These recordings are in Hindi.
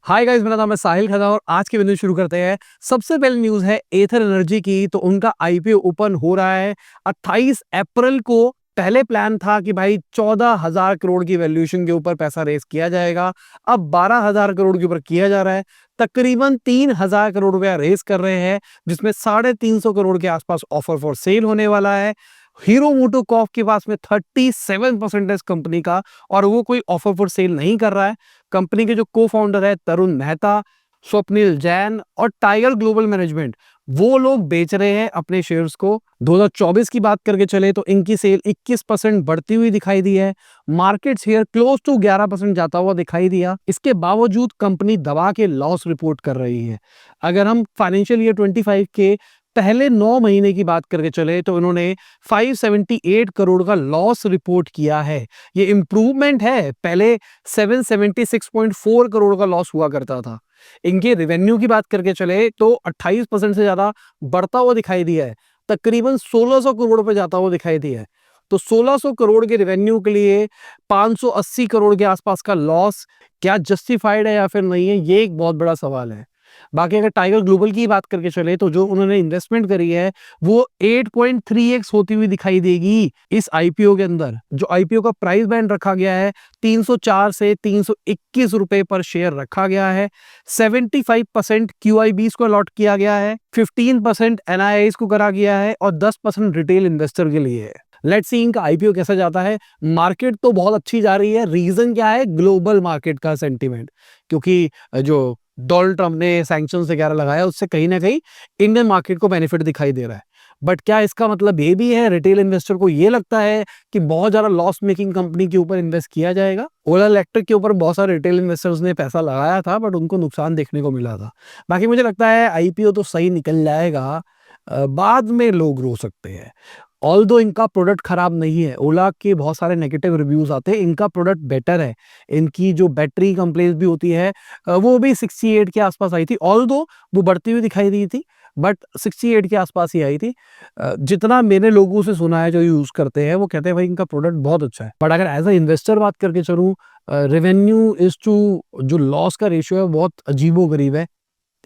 हाय गाइस, मेरा नाम है साहिल खन्ना और आज की वीडियो शुरू करते हैं। सबसे पहले न्यूज है एथर एनर्जी की। तो उनका आईपीओ ओपन हो रहा है 28 अप्रैल को। पहले प्लान था कि भाई 14,000 करोड़ की वैल्यूएशन के ऊपर पैसा रेस किया जाएगा। अब 12,000 करोड़ के ऊपर किया जा रहा है। तकरीबन 3,000 करोड़ रुपया रेस कर रहे हैं, जिसमें 350 करोड़ के आसपास ऑफर फॉर सेल होने वाला है। हीरो मोटोकॉर्प के पास में 37% कंपनी का, और वो कोई ऑफर फॉर सेल नहीं कर रहा है। कंपनी के जो को फाउंडर है तरुण मेहता, स्वप्निल जैन और टाइगर ग्लोबल मैनेजमेंट, वो लोग बेच रहे हैं अपने शेयर्स को। 2024 की बात करके चले तो इनकी सेल 21% बढ़ती हुई दिखाई दी है। मार्केट शेयर क्लोज टू 11% जाता हुआ दिखाई दिया। इसके बावजूद कंपनी दबा के लॉस रिपोर्ट कर रही है। अगर हम फाइनेंशियल ईयर 25 के पहले 9 महीने की बात करके चले तो इन्होंने 578 करोड़ का लॉस रिपोर्ट किया है। ये इंप्रूवमेंट है, पहले 776.4 करोड़ का लॉस हुआ करता था। इनके रेवेन्यू की बात करके चले तो 28% से ज्यादा बढ़ता हुआ दिखाई दिया है, तकरीबन 1600 करोड़ पे जाता हुआ दिखाई दिया है। तो 1600 करोड़ के रेवेन्यू के लिए 580 करोड़ के आसपास का लॉस क्या जस्टिफाइड है या फिर नहीं है, ये एक बहुत बड़ा सवाल है। बाकी अगर टाइगर ग्लोबल की बात करके चले तो जो उन्होंने इन्वेस्टमेंट करी है वो 8.3x होती हुई दिखाई देगी इस आईपीओ के अंदर। जो आईपीओ का प्राइस बैंड रखा गया है 304 से 321 रुपए पर शेयर रखा गया है। 75% क्यूआईबीज को अलॉट किया गया है, 15% एनआईआईज को करा गया है और 10% रिटेल इन्वेस्टर के लिए है। लेट्स सी इनका आईपीओ कैसा जाता है। मार्केट तो बहुत अच्छी जा रही है। रीजन क्या है? ग्लोबल मार्केट का सेंटीमेंट, क्योंकि जो डोनाल्ड ट्रंप ने सैंक्शंस वगैरह लगाया उससे कहीं ना कहीं इंडियन मार्केट को बेनिफिट दिखाई दे रहा है। बट क्या इसका मतलब ये भी है रिटेल इन्वेस्टर को ये लगता है कि बहुत ज्यादा लॉस मेकिंग कंपनी के ऊपर इन्वेस्ट किया जाएगा? ओला इलेक्ट्रिक के ऊपर बहुत सारे रिटेल इन्वेस्टर्स ने पैसा लगाया था बट उनको नुकसान देखने को मिला था। बाकी मुझे लगता है आईपीओ तो सही निकल जाएगा। बाद में लोग रो सकते हैं। ऑल्दो इनका प्रोडक्ट खराब नहीं है। ओला के बहुत सारे नेगेटिव रिव्यूज आते हैं, इनका प्रोडक्ट बेटर है। इनकी जो बैटरी कंप्लेंट भी होती है वो भी 68 के आसपास आई थी। ऑल्दो वो बढ़ती हुई दिखाई दी थी बट 68 के आसपास ही आई थी। जितना मैंने लोगों से सुना है जो यूज करते हैं वो कहते हैं भाई इनका प्रोडक्ट बहुत अच्छा है। बट अगर एज अ इन्वेस्टर बात करके चलूँ, रेवेन्यू इज टू जो लॉस का रेशियो है बहुत अजीबोगरीब है,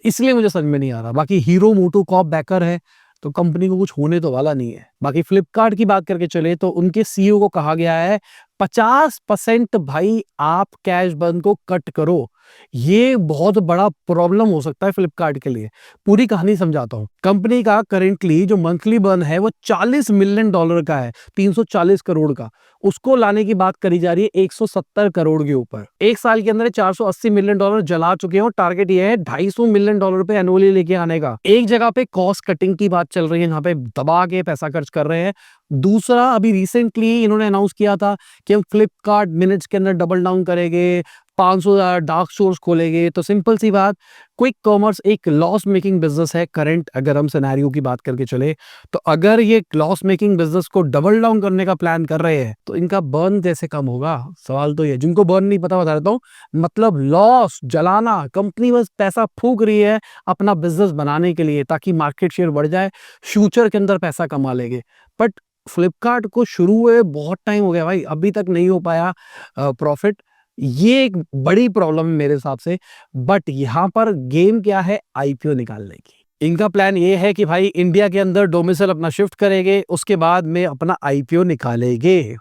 इसलिए मुझे समझ में नहीं आ रहा। बाकी हीरो मोटोकॉर्प बैकर है तो कंपनी को कुछ होने तो वाला नहीं है। बाकी फ्लिपकार्ट की बात करके चले तो उनके सीईओ को कहा गया है 50% भाई आप कैश बर्न को कट करो। ये बहुत बड़ा प्रॉब्लम हो सकता है फ्लिपकार्ट के लिए। पूरी कहानी समझाता हूं। कंपनी का करेंटली जो मंथली बर्न है वो $40 मिलियन का है, 340 करोड़ का। उसको लाने की बात करी जा रही है 170 करोड़ के ऊपर। एक साल के अंदर $480 मिलियन जला चुके हैं और टारगेट ये है $250 मिलियन पे एनुअली लेके आने का। एक जगह पे कॉस्ट कटिंग की बात चल रही है, यहाँ पे दबा के पैसा खर्च कर रहे हैं। दूसरा, अभी रिसेंटली इन्होंने अनाउंस किया था कि हम फ्लिपकार्ट मिनट्स के अंदर डबल डाउन करेंगे, 500 डार्क स्टोर्स खोलेंगे। तो सिंपल सी बात, क्विक कॉमर्स एक लॉस मेकिंग बिजनेस है करंट। अगर हम सिनेरियो की बात करके चले तो अगर ये लॉस मेकिंग बिजनेस को डबल डाउन करने का प्लान कर रहे हैं तो इनका बर्न कैसे कम होगा? सवाल तो ये। जिनको बर्न नहीं पता बता देता हूँ, मतलब लॉस जलाना। कंपनी बस पैसा फूक रही है अपना बिजनेस बनाने के लिए ताकि मार्केट शेयर बढ़ जाए, फ्यूचर के अंदर पैसा कमा लेंगे। बट फ्लिपकार्ट को शुरू हुए बहुत टाइम हो गया भाई, अभी तक नहीं हो पाया प्रॉफिट। ये एक बड़ी प्रॉब्लम है मेरे हिसाब से। बट यहाँ पर गेम क्या है? आईपीओ निकालने की। इनका प्लान ये है कि भाई इंडिया के अंदर डोमिसाइल अपना शिफ्ट करेंगे, उसके बाद में अपना आईपीओ निकालेंगे।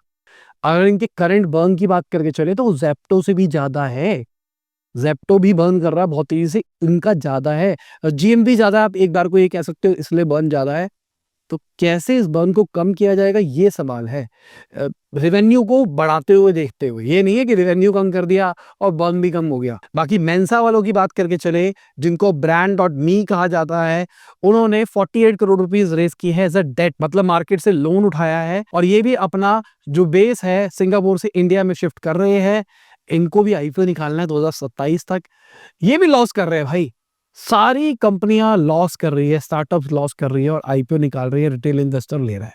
अगर इनके करंट बर्न की बात करके चले तो जेप्टो से भी ज्यादा है। जेप्टो भी बर्न कर रहा है बहुत तेजी से, इनका ज्यादा है। जीएम भी ज्यादा है, आप एक बार को ये कह सकते हो, इसलिए बर्न ज्यादा है। तो कैसे इस बर्न को कम किया जाएगा, ये सवाल है। रेवेन्यू को बढ़ाते हुए देखते हुए, ये नहीं है कि रेवेन्यू कम कर दिया और बर्न भी कम हो गया। बाकी मेंसा वालों की बात करके चले, जिनको ब्रांड डॉट मी कहा जाता है, उन्होंने 48 करोड़ रुपीस रेस की है एज अ डेट, मतलब मार्केट से लोन उठाया है। और ये भी अपना जो बेस है सिंगापुर से इंडिया में शिफ्ट कर रहे हैं। इनको भी आईपीओ निकालना है 2027 तक। ये भी लॉस कर रहे हैं भाई। सारी कंपनियां लॉस कर रही है, स्टार्टअप्स लॉस कर रही है और आईपीओ निकाल रही है, रिटेल इन्वेस्टर ले रहा है।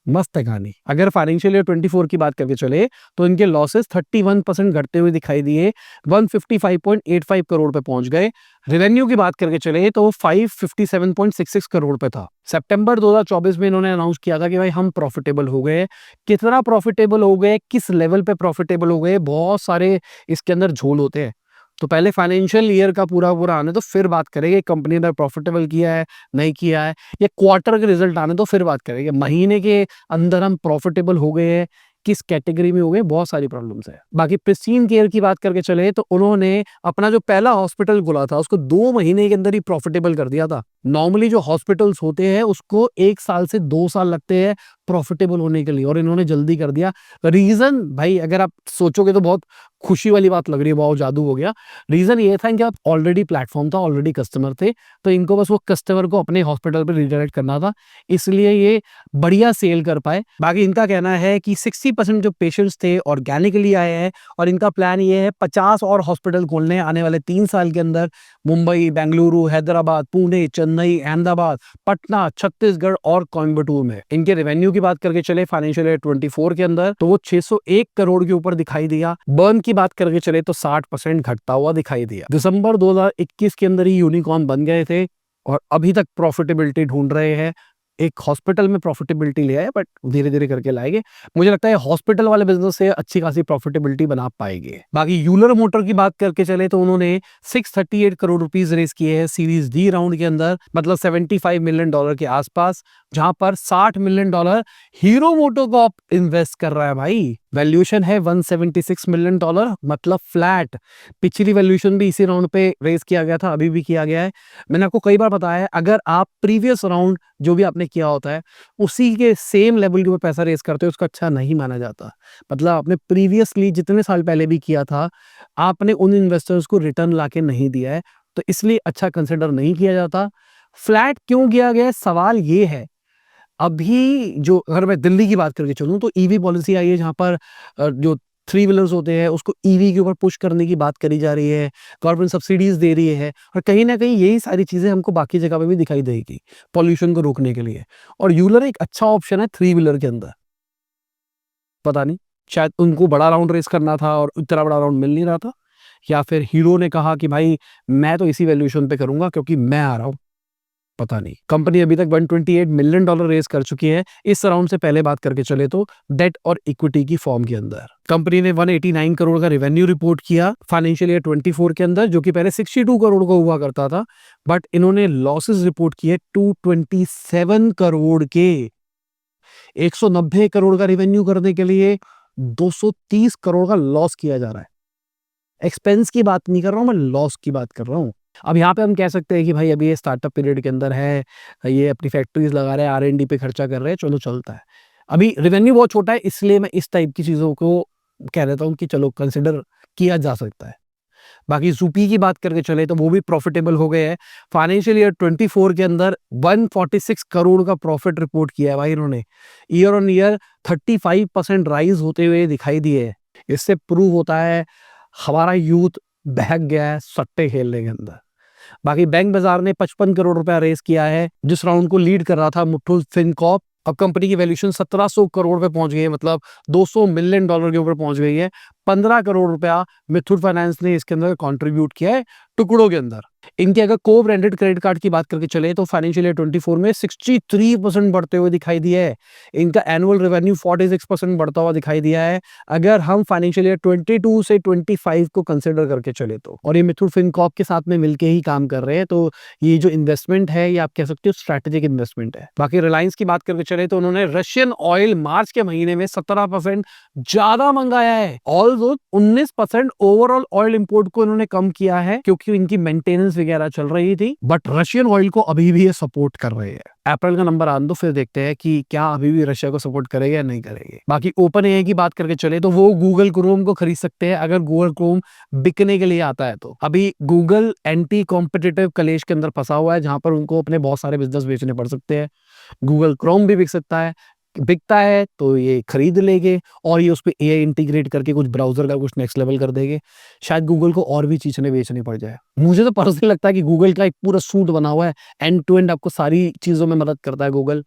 मस्त है कहानी। अगर फाइनेंशियल ईयर 24 की बात करके चले तो इनके लॉसेस 31% घटते हुए दिखाई दिए, 155.85 करोड़ पे पहुंच गए। रेवेन्यू की बात करके चले तो 557.66 करोड़ पे था। सितंबर 2024 में इन्होंने अनाउंस किया था कि भाई हम प्रॉफिटेबल हो गए। कितना प्रॉफिटेबल हो गए, किस लेवल पे प्रॉफिटेबल हो गए, बहुत सारे इसके अंदर झोल होते हैं। तो पहले फाइनेंशियल ईयर का पूरा पूरा आने तो फिर बात करेंगे कंपनी ने प्रॉफिटेबल किया है नहीं किया है, या क्वार्टर के रिजल्ट आने तो फिर बात करेंगे। महीने के अंदर हम प्रॉफिटेबल हो गए हैं, किस कैटेगरी में हो गए, बहुत सारी प्रॉब्लम्स है। बाकी प्रिस्टीन केयर की बात करके चले तो उन्होंने अपना जो पहला हॉस्पिटल खोला था उसको 2 महीने के अंदर ही प्रॉफिटेबल कर दिया था। नॉर्मली जो हॉस्पिटल्स होते हैं उसको 1 साल से 2 साल लगते हैं प्रॉफिटेबल होने के लिए, और इन्होंने जल्दी कर दिया। रीजन भाई अगर आप सोचोगे तो बहुत खुशी वाली बात लग रही है, बहुत जादू हो गया। रीजन ये था कि आप ऑलरेडी प्लेटफॉर्म था, ऑलरेडी कस्टमर थे, तो इनको बस वो कस्टमर को अपने हॉस्पिटल पे रिडायरेक्ट करना था, इसलिए ये बढ़िया सेल कर पाए। बाकी इनका कहना है कि 60% जो पेशेंट्स थे ऑर्गेनिकली आए हैं, और इनका प्लान ये है 50 और हॉस्पिटल खोलने आने वाले 3 साल के अंदर। मुंबई, बेंगलुरु, हैदराबाद, पुणे, चेन्नई, अहमदाबाद, पटना, छत्तीसगढ़ और कोयम्बटूर में। इनके रेवेन्यू की बात करके चले फाइनेंशियल ईयर 24 के अंदर तो वो 601 करोड़ के ऊपर दिखाई दिया। बर्न की बात करके चले तो 60% घटता हुआ दिखाई दिया। दिसंबर 2021 के अंदर ही यूनिकॉर्न बन गए थे और अभी तक प्रॉफिटेबिलिटी ढूंढ रहे हैं। एक हॉस्पिटल में प्रॉफिटेबिलिटी ले आए, बट धीरे धीरे करके लाएंगे। मुझे लगता है हॉस्पिटल वाले बिजनेस से अच्छी खासी प्रॉफिटेबिलिटी बना पाएंगे। बाकी यूलर मोटर की बात करके चले तो उन्होंने 638 करोड़ रुपीस रेस किए हैं सीरीज डी राउंड के अंदर, मतलब $75 मिलियन के आसपास, जहां पर $60 मिलियन हीरो मोटोकॉर्प इन्वेस्ट कर रहा है भाई। वैल्यूएशन है $176 मिलियन, मतलब फ्लैट। पिछली वैल्यूएशन भी इसी राउंड पे रेस किया गया था, अभी भी किया गया है। मैंने आपको कई बार बताया है, अगर आप प्रीवियस राउंड जो भी आपने किया होता है उसी के सेम लेवल के ऊपर पैसा रेस करते हो, उसका अच्छा नहीं माना जाता। मतलब आपने प्रीवियसली जितने साल पहले भी किया था, आपने उन इन्वेस्टर्स को रिटर्न लाके नहीं दिया है, तो इसलिए अच्छा कंसिडर नहीं किया जाता। फ्लैट क्यों किया गया है, सवाल ये है। अभी जो अगर मैं दिल्ली की बात करके चलूं तो ईवी पॉलिसी आई है, जहां पर जो 3 व्हीलर्स होते हैं उसको ईवी के ऊपर पुश करने की बात करी जा रही है, गवर्नमेंट सब्सिडीज दे रही है, और कहीं ना कहीं यही सारी चीजें हमको बाकी जगह पे भी दिखाई देगी पॉल्यूशन को रोकने के लिए। और यूलर एक अच्छा ऑप्शन है 3 व्हीलर के अंदर। पता नहीं, शायद उनको बड़ा राउंड रेस करना था और इतना बड़ा राउंड मिल नहीं रहा था, या फिर हीरो ने कहा कि भाई मैं तो इसी वैल्यूएशन पे करूंगा क्योंकि मैं आ रहा हूं। पता नहीं। कंपनी अभी तक $128 मिलियन रेस कर चुकी है। इस राउंड से पहले बात करके चले तो डेट और इक्विटी की फॉर्म के अंदर कंपनी ने 189 करोड़ का रेवेन्यू रिपोर्ट किया फाइनेंशियल ईयर 24 के अंदर, जो कि पहले 62 करोड़ का हुआ करता था, बट इन्होंने लॉसेस रिपोर्ट किए 227 करोड़ के। 190 करोड़ का रेवेन्यू करने के लिए 230 करोड़ का लॉस किया जा रहा है। एक्सपेंस की बात नहीं कर रहा हूं मैं, लॉस की बात कर रहा हूं। अब यहाँ पे हम कह सकते हैं कि भाई अभी ये स्टार्टअप पीरियड के अंदर है, ये अपनी फैक्ट्रीज लगा रहे हैं, R&D पे खर्चा कर रहे हैं, चलो चलता है। अभी रेवेन्यू बहुत छोटा है, इसलिए मैं इस टाइप की चीजों को कह देता हूँ कि चलो कंसिडर किया जा सकता है। बाकी ज़ुपी की बात करके चले तो वो भी प्रॉफिटेबल हो गए हैं। फाइनेंशियल ईयर 24 के अंदर 146 करोड़ का प्रॉफिट रिपोर्ट किया है भाई इन्होंने। ईयर ऑन ईयर 35% राइज होते हुए दिखाई दिए। इससे प्रूव होता है हमारा यूथ बहक गया है सट्टे खेलने के अंदर। बाकी बैंक बाजार ने 55 करोड़ रुपया रेस किया है, जिस राउंड को लीड कर रहा था मुथूट फिनकॉर्प। अब कंपनी की वैल्यूएशन 1700 करोड़ पे पहुंच गई है, मतलब $200 मिलियन के ऊपर पहुंच गई है। 15 करोड़ रुपया मुथूट फाइनेंस ने इसके अंदर कंट्रीब्यूट किया है टुकड़ों के अंदर। इनके अगर को ब्रांडेड क्रेडिट कार्ड की बात करके चले तो फाइनेंशियल ईयर 24 में 63% बढ़ते हुए दिखाई दिया है। इनका एनुअल रेवेन्यू 46% बढ़ता हुआ दिखाई दिया है, अगर हम फाइनेंशियल ईयर 22 से 25 को कंसिडर करके चले तो। और ये मुथूट फिनकॉर्प के साथ में मिलकर ही काम कर रहे हैं, तो ये जो इन्वेस्टमेंट है ये आप कह सकते हो स्ट्रैटेजिक इन्वेस्टमेंट है। बाकी रिलायंस की बात करके चले तो उन्होंने रशियन ऑयल मार्च के महीने में 17% ज्यादा मंगाया है। ऑल्सो 19% ओवरऑल ऑयल इंपोर्ट को इन्होंने कम किया है, क्योंकि इनकी मेंटेनेंस वगैरह चल रही थी, बट रशियन ऑयल को अभी भी ये सपोर्ट कर रहे हैं। अप्रैल का नंबर आने दो, फिर देखते हैं कि क्या अभी भी रशिया को सपोर्ट करेगा या नहीं करेंगे। बाकी ओपन एआई की बात करके चले तो वो गूगल क्रोम को खरीद सकते हैं अगर गूगल क्रोम बिकने के लिए आता है तो। अभी गूगल एंटी कॉम्पिटिटिव कलेश के अंदर फंसा हुआ है, जहां पर उनको अपने बहुत सारे बिजनेस बेचने पड़ सकते हैं। गूगल क्रोम भी बिक सकता है, बिकता है तो ये खरीद लेंगे और ये उस पर एआई इंटीग्रेट करके कुछ ब्राउजर का कुछ नेक्स्ट लेवल कर देंगे। शायद गूगल को और भी चीजें बेचनी पड़ जाए। मुझे तो पर्सनली लगता है कि गूगल का एक पूरा सूट बना हुआ है, एंड टू एंड आपको सारी चीजों में मदद करता है गूगल,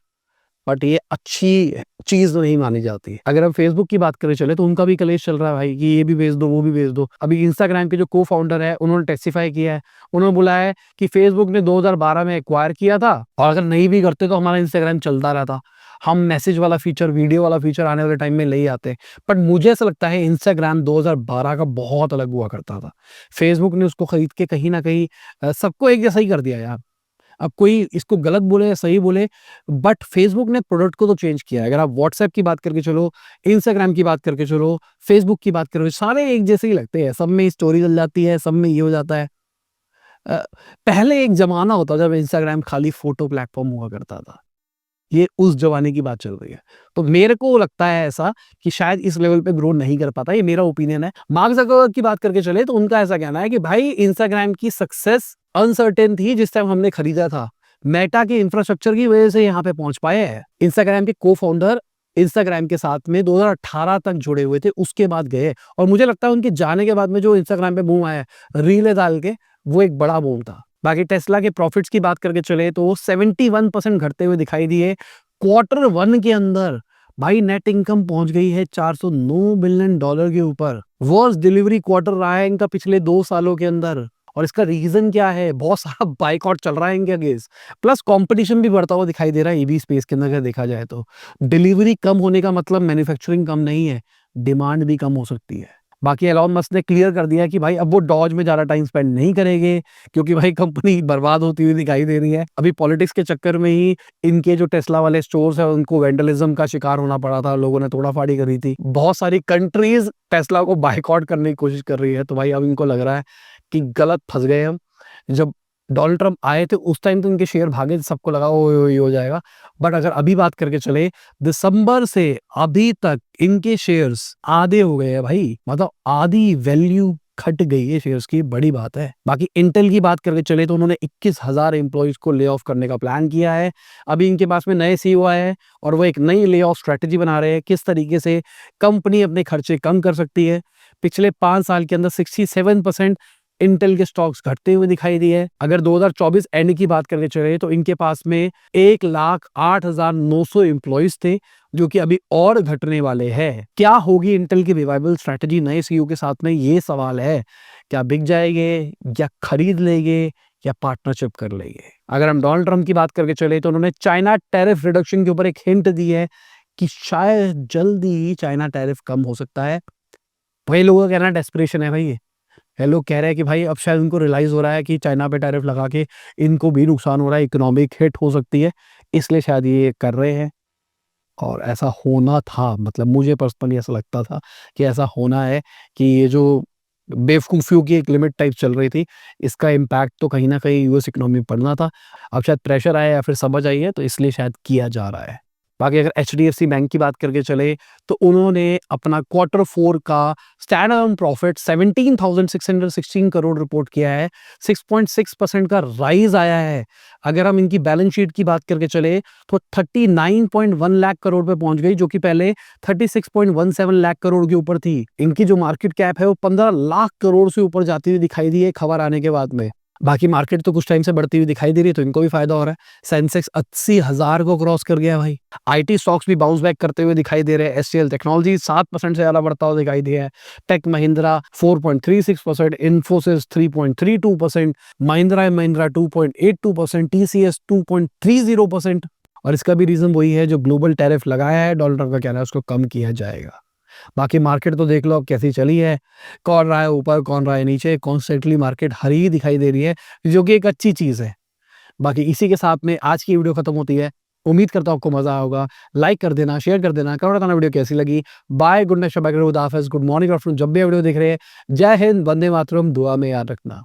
बट ये अच्छी चीज तो नहीं मानी जाती। अगर हम फेसबुक की बात करें चले तो उनका भी कलेश चल रहा है भाई कि ये भी बेच दो वो भी बेच दो। अभी इंस्टाग्राम के जो को फाउंडर है उन्होंने टेस्टिफाई किया है, उन्होंने बोला है कि फेसबुक ने 2012 में एक्वायर किया था और अगर नहीं भी करते तो हमारा इंस्टाग्राम चलता रहता। हम मैसेज वाला फीचर, वीडियो वाला फीचर आने वाले टाइम में ले ही आते हैं। बट मुझे ऐसा लगता है इंस्टाग्राम 2012 का बहुत अलग हुआ करता था। फेसबुक ने उसको खरीद के कहीं न कहीं सबको एक जैसा ही कर दिया यार। अब कोई इसको गलत बोले या सही बोले, बट फेसबुक ने प्रोडक्ट को तो चेंज किया है। अगर आप व्हाट्सएप की बात करके चलो, इंस्टाग्राम की बात करके चलो, फेसबुक की बात करो, सारे एक जैसे ही लगते हैं। सब में स्टोरी चल जाती है, सब में ये हो जाता है। अ, पहले एक ज़माना होता जब इंस्टाग्राम खाली फ़ोटो प्लेटफ़ॉर्म हुआ करता था। ये उस ज़माने की बात चल रही है। तो मेरे को लगता है ऐसा कि शायद इस लेवल पे ग्रो नहीं कर पाता, ये मेरा ओपिनियन है। मार्क ज़करबर्ग की बात करके चले तो उनका ऐसा कहना है कि भाई इंस्टाग्राम की सक्सेस अनसर्टेन थी जिस टाइम हमने खरीदा था। मेटा के इंफ्रास्ट्रक्चर की वजह से यहाँ पे पहुँच पाए हैं। इंस्टाग्राम के को-फाउंडर इंस्टाग्राम के साथ में 2018 तक जुड़े हुए थे, उसके बाद गए और मुझे लगता है उनके जाने के बाद में जो इंस्टाग्राम पे बूम आया, रीलें डाल के, वो एक बड़ा बूम था। बाकी टेस्ला के प्रॉफिट्स की बात करके चले तो 71% घटते हुए दिखाई दिए। क्वार्टर 1 के अंदर भाई नेट इनकम पहुंच गई है $409 बिलियन के ऊपर। वर्स्ट डिलीवरी क्वार्टर रहा है इनका पिछले 2 सालों के अंदर। और इसका रीजन क्या है? बहुत सारा बायकॉट चल रहा है इनके अगेंस्ट। प्लस कंपटीशन भी बढ़ता हुआ दिखाई दे रहा है ईवी स्पेस के अंदर अगर देखा जाए तो। डिलीवरी कम होने का मतलब मैन्युफैक्चरिंग कम नहीं है, डिमांड भी कम हो सकती है। बाकी एलोन मस्क ने क्लियर कर दिया कि भाई अब वो डॉज में ज़्यादा टाइम स्पेंड नहीं करेंगे क्योंकि भाई कंपनी बर्बाद होती हुई दिखाई दे रही है। अभी पॉलिटिक्स के चक्कर में ही इनके जो टेस्ला वाले स्टोर्स हैं उनको वैंडलिज्म का शिकार होना पड़ा था, लोगों ने तोड़ाफाड़ी करी थी। बहुत सारी कंट्रीज टेस्ला को बायकॉट करने की कोशिश कर रही है, तो भाई अब इनको लग रहा है कि गलत फंस गए हम। जब डोनाल्ड ट्रम्प आए थे उस टाइम तो इनके शेयर भागे, सबको लगा ओ ये हो जाएगा। बट अगर अभी बात करके चले दिसंबर से अभी तक इनके शेयर्स आधे हो गए हैं भाई, मतलब आधी वैल्यू घट गई है शेयर्स की, बड़ी बात है। बाकी इंटेल की बात करके चले तो उन्होंने 21,000 एम्प्लॉइज को ले ऑफ करने का प्लान किया है। अभी इनके पास में नए सीईओ आए हैं और वो एक नई ले ऑफ स्ट्रेटेजी बना रहे हैं, किस तरीके से कंपनी अपने खर्चे कम कर सकती है। पिछले 5 साल के अंदर 67% इंटेल के स्टॉक्स घटते हुए दिखाई दिए हैं। अगर 2024 एंड की बात करके चले तो इनके पास में 1,08,900 एम्प्लॉइज थे जो कि अभी और घटने वाले हैं। क्या होगी इंटेल की रिवाइवल स्ट्रेटेजी नए सीईओ के साथ में, ये सवाल है। क्या बिक जाएंगे या खरीद लेंगे या पार्टनरशिप कर लेंगे। अगर हम डोनाल्ड ट्रम्प की बात करके चले तो उन्होंने चाइना टैरिफ रिडक्शन के ऊपर एक हिंट दी है कि शायद जल्दी ही चाइना टैरिफ कम हो सकता है। वही लोगों का कहना डेस्परेशन है भाई, ये लोग कह रहे हैं कि भाई अब शायद उनको रियलाइज़ हो रहा है कि चाइना पे टैरिफ लगा के इनको भी नुकसान हो रहा है, इकोनॉमिक हिट हो सकती है, इसलिए शायद ये कर रहे हैं। और ऐसा होना था, मतलब मुझे पर्सनली ऐसा लगता था कि ऐसा होना है कि ये जो बेवकूफ़ियों की एक लिमिट टाइप चल रही थी, इसका इम्पैक्ट तो कहीं न कहीं यूएस इकोनॉमी में पड़ना था। अब शायद प्रेशर आया या फिर समझ आई है, तो इसलिए शायद किया जा रहा है। बाकी अगर एचडीएफसी बैंक की बात करके चले तो उन्होंने अपना क्वार्टर 4 का stand alone profit 17,616 crore report किया है। 6.6% का राइज आया है। अगर हम इनकी बैलेंस शीट की बात करके चले तो 39.1 लाख करोड़ पे पहुंच गई, जो कि पहले 36.17 लाख करोड़ के ऊपर थी। इनकी जो मार्केट कैप है वो 15 लाख करोड़ से ऊपर जाती हुई दिखाई दी है खबर आने के बाद में। बाकी मार्केट तो कुछ टाइम से बढ़ती हुई दिखाई दे रही है, तो इनको भी फायदा हो रहा है। सेंसेक्स 80,000 को क्रॉस कर गया भाई। आईटी स्टॉक्स भी बाउंस बैक करते हुए दिखाई दे रहे हैं। एचसीएल टेक्नोलॉजी 7% से ज्यादा बढ़ता हुआ दिखाई दिया है। Tech Mahindra 4.36%, Infosys 3.32%, Mahindra and Mahindra 2.82%, TCS 2.30%। और इसका भी रीजन वही है, जो ग्लोबल टैरिफ लगाया है डॉलर का कहना है उसको कम किया जाएगा। बाकी मार्केट तो देख लो अब कैसी चली है, कौन रहा है ऊपर कौन रहा है नीचे, कॉन्स्टेंटली मार्केट हरी ही दिखाई दे रही है, जो कि एक अच्छी चीज है। बाकी इसी के साथ में आज की वीडियो खत्म होती है। उम्मीद करता हूं आपको मजा आया होगा। लाइक कर देना, शेयर कर देना, कमेंट बताना वीडियो कैसी लगी। बाय, गुड नाइट, शब, गुड मॉर्निंग, जब भी वीडियो देख रहे हैं। जय हिंद, वंदे मातरम, दुआ में याद रखना।